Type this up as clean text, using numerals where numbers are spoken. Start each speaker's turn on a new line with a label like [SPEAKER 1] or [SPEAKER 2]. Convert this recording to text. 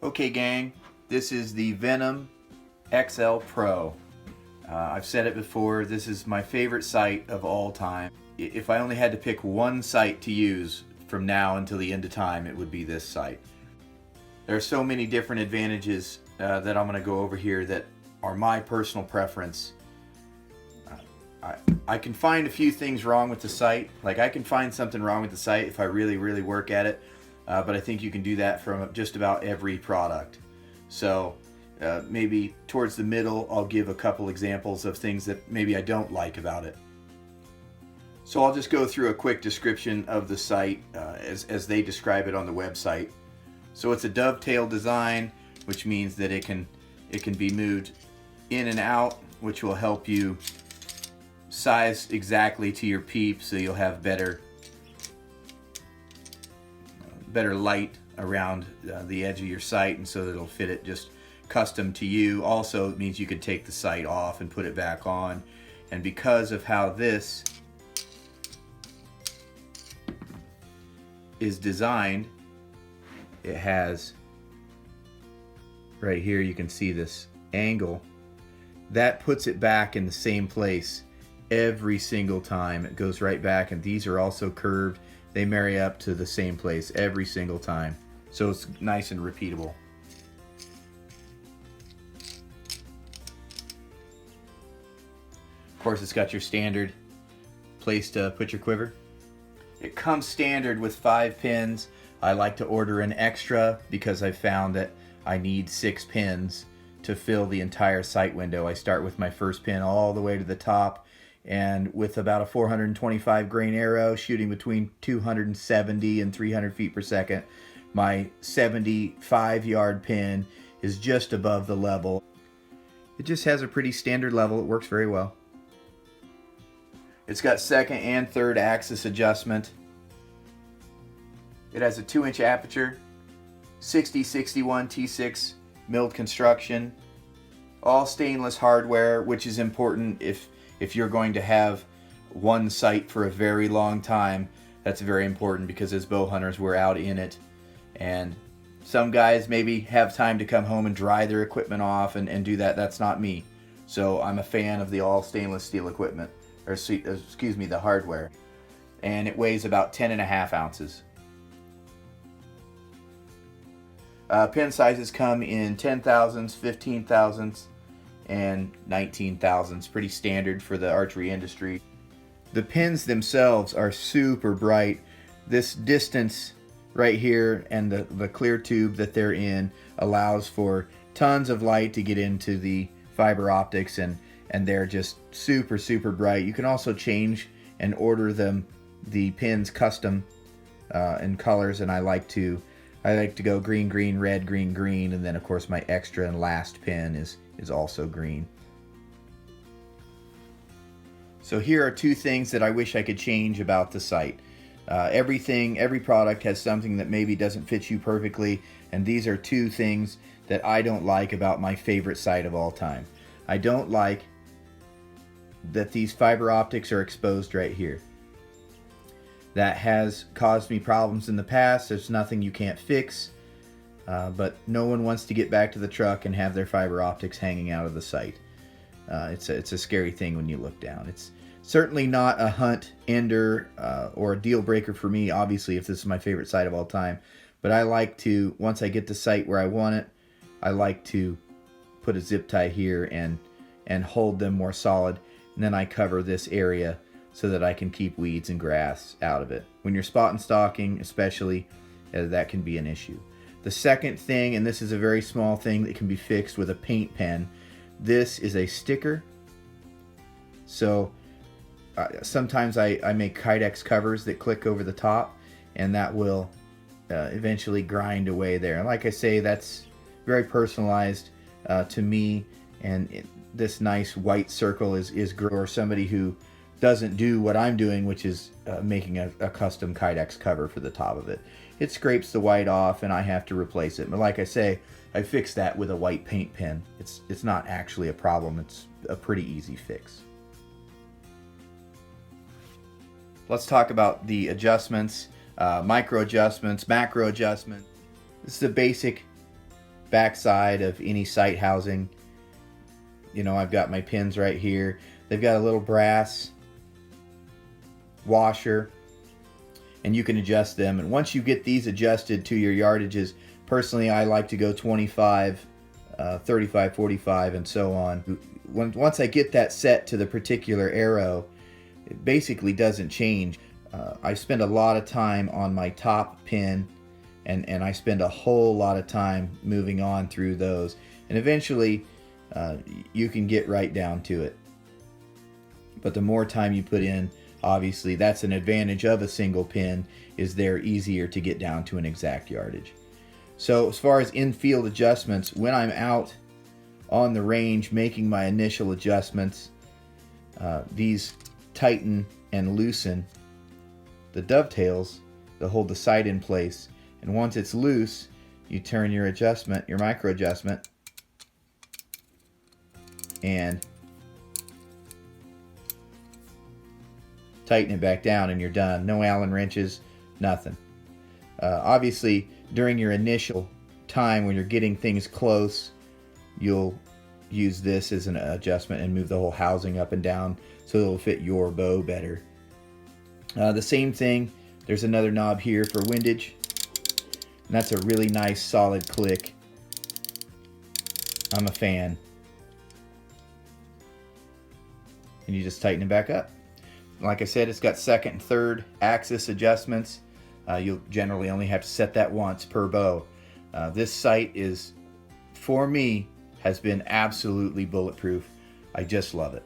[SPEAKER 1] Okay gang, this is the Venom XL Pro. I've said it before, this is my favorite sight of all time. If I only had to pick one sight to use from now until the end of time, it would be this sight. There are so many different advantages that I'm going to go over here that are my personal preference. I can find a few things wrong with the sight. Like I can find something wrong with the sight if I really work at it. But I think you can do that from just about every product. So maybe towards the middle, I'll give a couple examples of things that maybe I don't like about it. So I'll just go through a quick description of the sight as they describe it on the website. So it's a dovetail design, which means that it can be moved in and out, which will help you size exactly to your peep, so you'll have better light around the edge of your sight, and so that it'll fit it just custom to you. Also, it means you could take the sight off and put it back on. And because of how this is designed, it has right here, you can see this angle that puts it back in the same place every single time. It goes right back, and these are also curved. They marry up to the same place every single time. So it's nice and repeatable. Of course, it's got your standard place to put your quiver. It comes standard with 5 pins. I like to order an extra because I found that I need 6 pins to fill the entire sight window. I start with my first pin all the way to the top, and with about a 425 grain arrow shooting between 270 and 300 feet per second, my 75-yard pin is just above the level. It just has a pretty standard level. It works very well. It's got second and third axis adjustment. It has a 2-inch aperture, 60-61 T6 milled construction, all stainless hardware, which is important if you're going to have one sight for a very long time. That's very important because as bow hunters, we're out in it, and some guys maybe have time to come home and dry their equipment off and do that. That's not me. So I'm a fan of the all stainless steel equipment, or excuse me, the hardware. And it weighs about 10.5 ounces. Pin sizes come in 10 thousandths, 15 thousandths, and 19 thousandths. Pretty standard for the archery industry. The pins themselves are super bright. This distance right here and the clear tube that they're in allows for tons of light to get into the fiber optics, and they're just super bright. You can also change and order the pins custom in colors, and I like to go green, red, green, and then of course my extra and last pin is also green. So here are 2 things that I wish I could change about the sight. Every product has something that maybe doesn't fit you perfectly, and these are 2 things that I don't like about my favorite sight of all time. I don't like that these fiber optics are exposed right here. That has caused me problems in the past. There's nothing you can't fix, but no one wants to get back to the truck and have their fiber optics hanging out of the sight. It's a scary thing when you look down. It's certainly not a hunt ender or a deal breaker for me, obviously, if this is my favorite sight of all time. But I like to, once I get the sight where I want it, I like to put a zip tie here and hold them more solid, and then I cover this area so that I can keep weeds and grass out of it. When you're spot and stalking especially, that can be an issue. The second thing, and this is a very small thing that can be fixed with a paint pen, this is a sticker. So sometimes I make Kydex covers that click over the top, and that will eventually grind away there. And like I say, that's very personalized to me, and this nice white circle is great for somebody who doesn't do what I'm doing, which is making a custom Kydex cover for the top of it. It scrapes the white off and I have to replace it. But like I say, I fixed that with a white paint pen. It's not actually a problem. It's a pretty easy fix. Let's talk about the adjustments, micro adjustments, macro adjustment. This is a basic back side of any sight housing. You know, I've got my pins right here. They've got a little brass washer, and you can adjust them. And once you get these adjusted to your yardages, personally I like to go 25, 35, 45, and so on. Once I get that set to the particular arrow, it basically doesn't change. I spend a lot of time on my top pin, and I spend a whole lot of time moving on through those, and eventually you can get right down to it. But the more time you put in, obviously that's an advantage of a single pin, is they're easier to get down to an exact yardage. So as far as in-field adjustments, when I'm out on the range making my initial adjustments, these tighten and loosen the dovetails that hold the sight in place. And once it's loose, you turn your adjustment, your micro adjustment, and tighten it back down, and you're done. No Allen wrenches, nothing. Obviously, during your initial time when you're getting things close, you'll use this as an adjustment and move the whole housing up and down so it'll fit your bow better. The same thing, there's another knob here for windage, and that's a really nice solid click. I'm a fan. And you just tighten it back up. Like I said, it's got second and third axis adjustments. You'll generally only have to set that once per bow. This sight is, for me, has been absolutely bulletproof. I just love it.